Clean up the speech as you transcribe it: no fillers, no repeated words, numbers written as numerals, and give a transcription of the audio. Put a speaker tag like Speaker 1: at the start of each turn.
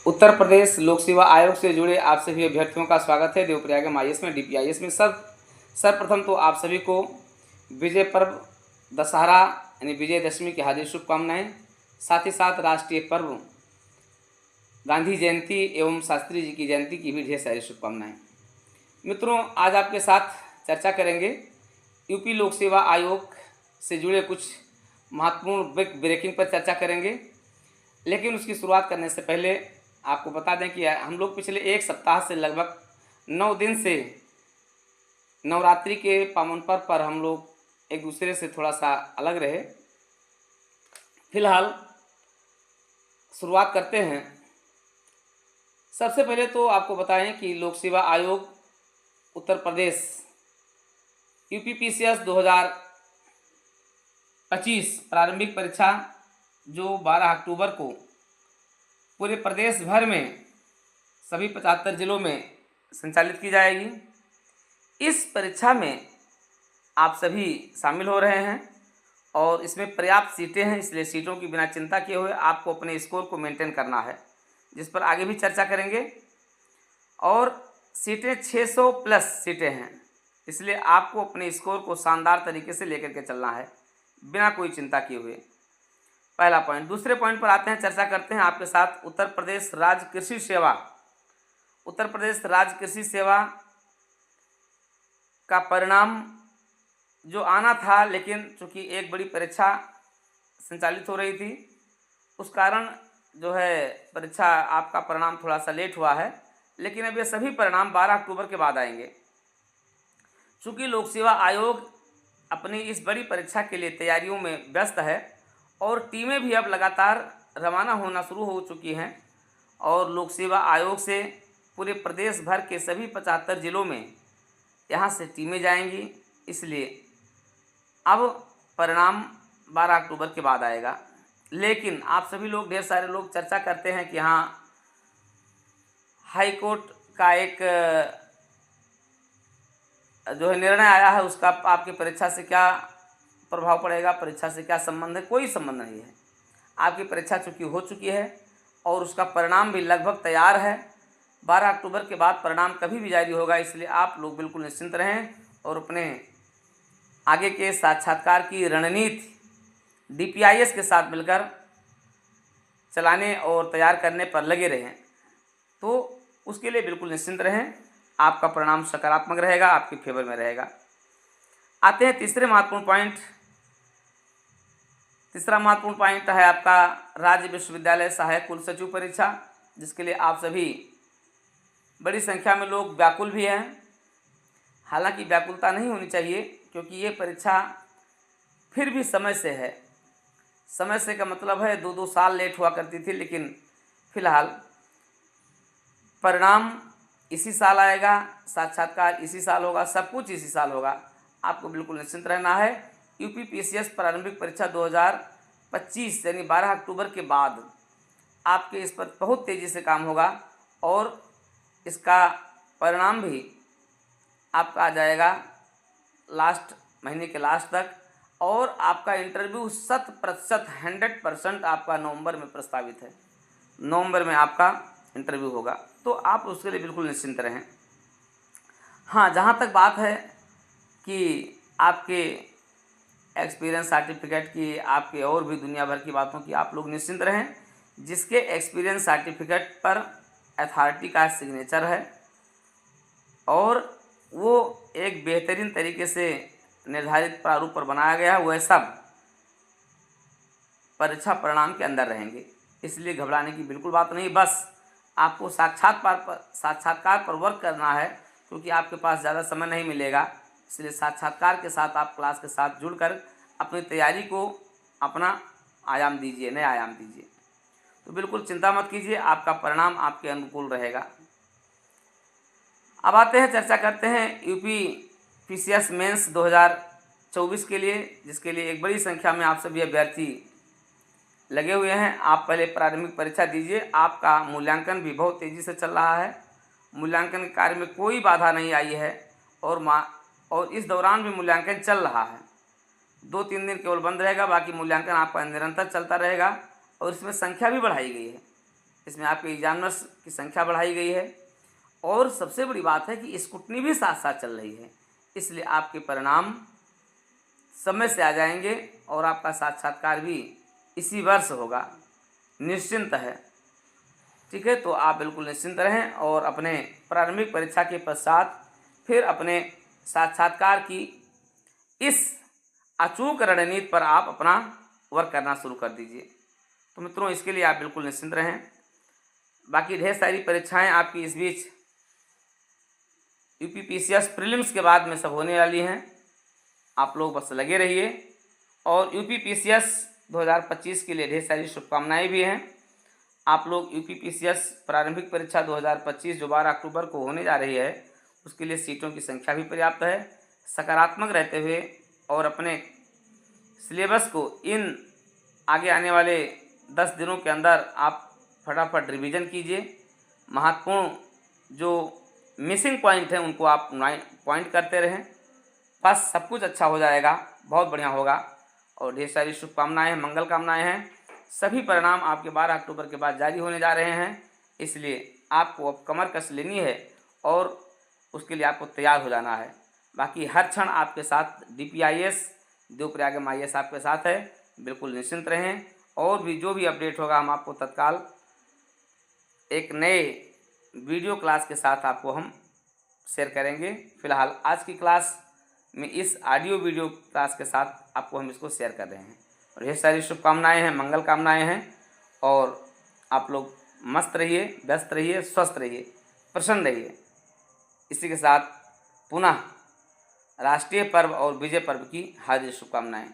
Speaker 1: उत्तर प्रदेश लोक सेवा आयोग से जुड़े आप सभी अभ्यर्थियों का स्वागत है देवप्रयाग IAS में DPIS में। सर्वप्रथम तो आप सभी को विजय पर्व दशहरा यानी विजयदशमी की हार्दिक शुभकामनाएं। साथ ही साथ राष्ट्रीय पर्व गांधी जयंती एवं शास्त्री जी की जयंती की भी ढेर सारी शुभकामनाएं। मित्रों, आज आपके साथ चर्चा करेंगे यूपी लोक सेवा आयोग से जुड़े कुछ महत्वपूर्ण ब्रेकिंग पर चर्चा करेंगे। लेकिन उसकी शुरुआत करने से पहले आपको बता दें कि हम लोग पिछले एक सप्ताह से लगभग 9 दिन से नवरात्रि के पावन पर्व पर हम लोग एक दूसरे से थोड़ा सा अलग रहे। फिलहाल शुरुआत करते हैं। सबसे पहले तो आपको बताएं कि लोक सेवा आयोग उत्तर प्रदेश UPPCS 2025 प्रारंभिक परीक्षा जो 12 अक्टूबर को पूरे प्रदेश भर में सभी 75 जिलों में संचालित की जाएगी। इस परीक्षा में आप सभी शामिल हो रहे हैं और इसमें पर्याप्त सीटें हैं, इसलिए सीटों की बिना चिंता किए हुए आपको अपने स्कोर को मेंटेन करना है, जिस पर आगे भी चर्चा करेंगे। और सीटें 600 प्लस सीटें हैं, इसलिए आपको अपने स्कोर को शानदार तरीके से लेकर के चलना है बिना कोई चिंता किए हुए। पहला पॉइंट। दूसरे पॉइंट पर आते हैं, चर्चा करते हैं आपके साथ उत्तर प्रदेश राज्य कृषि सेवा। उत्तर प्रदेश राज्य कृषि सेवा का परिणाम जो आना था, लेकिन चूँकि एक बड़ी परीक्षा संचालित हो रही थी, उस कारण जो है परीक्षा आपका परिणाम थोड़ा सा लेट हुआ है। लेकिन अब ये सभी परिणाम 12 अक्टूबर के बाद आएंगे। चूँकि लोक सेवा आयोग अपनी इस बड़ी परीक्षा के लिए तैयारियों में व्यस्त है और टीमें भी अब लगातार रवाना होना शुरू हो चुकी हैं और लोक सेवा आयोग से पूरे प्रदेश भर के सभी 75 जिलों में यहाँ से टीमें जाएंगी। इसलिए अब परिणाम 12 अक्टूबर के बाद आएगा। लेकिन आप सभी लोग, ढेर सारे लोग चर्चा करते हैं कि हाँ, हाई कोर्ट का एक जो है निर्णय आया है, उसका आपकी परीक्षा से क्या प्रभाव पड़ेगा, परीक्षा से क्या संबंध है? कोई संबंध नहीं है। आपकी परीक्षा चूँकि हो चुकी है और उसका परिणाम भी लगभग तैयार है। 12 अक्टूबर के बाद परिणाम कभी भी जारी होगा, इसलिए आप लोग बिल्कुल निश्चिंत रहें और अपने आगे के साक्षात्कार की रणनीति DPIS के साथ मिलकर चलाने और तैयार करने पर लगे रहें। तो उसके लिए बिल्कुल निश्चिंत रहें, आपका परिणाम सकारात्मक रहेगा, आपके फेवर में रहेगा। आते हैं तीसरे महत्वपूर्ण पॉइंट। तीसरा महत्वपूर्ण पॉइंट है आपका राज्य विश्वविद्यालय सहायक कुल सचिव परीक्षा, जिसके लिए आप सभी बड़ी संख्या में लोग व्याकुल भी हैं। हालांकि व्याकुलता नहीं होनी चाहिए, क्योंकि ये परीक्षा फिर भी समय से है। समय से का मतलब है 2-2 साल लेट हुआ करती थी, लेकिन फिलहाल परिणाम इसी साल आएगा, साक्षात्कार इसी साल होगा, सब कुछ इसी साल होगा। आपको बिल्कुल निश्चिंत रहना है। UPPCS प्रारंभिक परीक्षा 2025 यानी 12 अक्टूबर के बाद आपके इस पर बहुत तेज़ी से काम होगा और इसका परिणाम भी आपका आ जाएगा लास्ट महीने के लास्ट तक। और आपका इंटरव्यू 100% आपका नवंबर में प्रस्तावित है। नवंबर में आपका इंटरव्यू होगा, तो आप उसके लिए बिल्कुल निश्चिंत रहें। हाँ, जहाँ तक बात है कि आपके एक्सपीरियंस सर्टिफिकेट की, आपके और भी दुनिया भर की बातों की, आप लोग निश्चिंत रहें। जिसके एक्सपीरियंस सर्टिफिकेट पर अथॉरिटी का सिग्नेचर है और वो एक बेहतरीन तरीके से निर्धारित प्रारूप पर बनाया गया है, वह सब परीक्षा परिणाम के अंदर रहेंगे। इसलिए घबराने की बिल्कुल बात नहीं। बस आपको साक्षात्कार पर वर्क करना है, क्योंकि आपके पास ज़्यादा समय नहीं मिलेगा। इसलिए साक्षात्कार के साथ आप क्लास के साथ जुड़कर अपनी तैयारी को अपना आयाम दीजिए, नया आयाम दीजिए। तो बिल्कुल चिंता मत कीजिए, आपका परिणाम आपके अनुकूल रहेगा। अब आते हैं, चर्चा करते हैं UPPCS मेंस 2024 के लिए, जिसके लिए एक बड़ी संख्या में आप सभी अभ्यर्थी लगे हुए हैं। आप पहले प्रारंभिक परीक्षा दीजिए। आपका मूल्यांकन भी बहुत तेज़ी से चल रहा है। मूल्यांकन कार्य में कोई बाधा नहीं आई है और इस दौरान भी मूल्यांकन चल रहा है। 2-3 दिन केवल बंद रहेगा, बाकी मूल्यांकन आपका निरंतर चलता रहेगा और इसमें संख्या भी बढ़ाई गई है। इसमें आपके एग्जामिनर्स की संख्या बढ़ाई गई है और सबसे बड़ी बात है कि स्क्रूटनी भी साथ साथ चल रही है, इसलिए आपके परिणाम समय से आ जाएंगे और आपका साक्षात्कार भी इसी वर्ष होगा, निश्चिंत है। ठीक है, तो आप बिल्कुल निश्चिंत रहें और अपने प्रारंभिक परीक्षा के पश्चात फिर अपने साक्षात्कार की इस अचूक रणनीति पर आप अपना वर्क करना शुरू कर दीजिए। तो मित्रों, इसके लिए आप बिल्कुल निश्चिंत रहें। बाकी ढेर सारी परीक्षाएं आपकी इस बीच यूपीपीसीएस प्रीलिम्स के बाद में सब होने वाली हैं। आप लोग बस लगे रहिए और यूपीपीसीएस 2025 के लिए ढेर सारी शुभकामनाएं भी हैं। आप लोग यूपीपीसीएस प्रारंभिक परीक्षा 2025 जो 12 अक्टूबर को होने जा रही है, उसके लिए सीटों की संख्या भी पर्याप्त है। सकारात्मक रहते हुए और अपने सिलेबस को इन आगे आने वाले 10 दिनों के अंदर आप फटाफट रिवीजन कीजिए। महत्वपूर्ण जो मिसिंग पॉइंट हैं उनको आप पॉइंट करते रहें। बस सब कुछ अच्छा हो जाएगा, बहुत बढ़िया होगा और ढेर सारी शुभकामनाएं हैं, मंगल कामनाएं हैं। सभी परिणाम आपके 12 अक्टूबर के बाद जारी होने जा रहे हैं, इसलिए आपको अब कमर कस लेनी है और उसके लिए आपको तैयार हो जाना है। बाकी हर क्षण आपके साथ DPIS देवप्रयाग MIS आपके साथ है, बिल्कुल निश्चिंत रहें। और भी जो भी अपडेट होगा हम आपको तत्काल एक नए वीडियो क्लास के साथ आपको हम शेयर करेंगे। फिलहाल आज की क्लास में इस ऑडियो वीडियो क्लास के साथ आपको हम इसको शेयर कर रहे हैं और ढेर सारी शुभकामनाएं हैं, मंगल कामनाएं हैं और आप लोग मस्त रहिए, व्यस्त रहिए, स्वस्थ रहिए, प्रसन्न रहिए। इसी के साथ पुनः राष्ट्रीय पर्व और विजय पर्व की हार्दिक शुभकामनाएं।